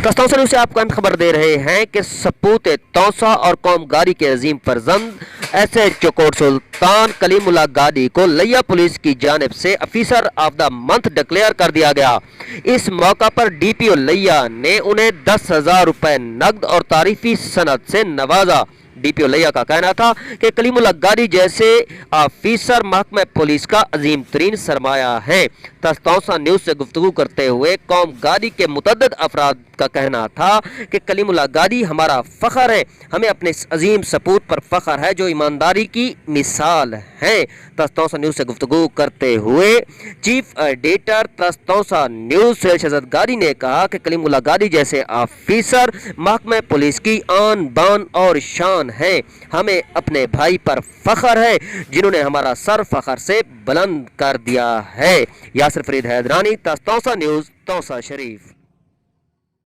तस्तौसा news से आपको अहम खबर दे रहे हैं कि सपूत तौसा और कौम गारी के अजीम फर्जंद एसएच चकोर सुल्तान कलीमुल्लाह गादी को लिया पुलिस की जानिब से officer of the month declare कर दिया गया। इस मौका पर डीपीओ लिया ने उन्हें 10,000 रुपए नकद और तारीफी सनद से नवाजा। डीपीओ लिया का कहना था कि कलीमुल्लाह गादी जैसे ऑफिसर महकमा पुलिस का अजीम तरीन सरमाया है। तस्तौसा न्यूज़ से गुफ्तगू करते हुए कौम गादी के मुतअद्दिद अफराद का कहना था कि कलीमुल्लाह गादी हमारा फ़ख्र है, हमें अपने इस अजीम सपूत पर फ़ख्र है जो ईमानदारी की मिसाल है। तस्तौसा न्यूज़ से गुफ्तगू करते हुए चीफ एडिटर तस्तौसा न्यूज़ सैयद शहजाद गादी ने कहा कि कलीमुल्लाह गादी जैसे ऑफिसर महकमा पुलिस की आन बान और शान है। हमें अपने भाई पर फ़ख्र है जिन्होंने हमारा सर फ़ख्र से बुलंद कर दिया है। यासिर फरीद हैदरानी, तस्तौसा न्यूज़, तौसा शरीफ।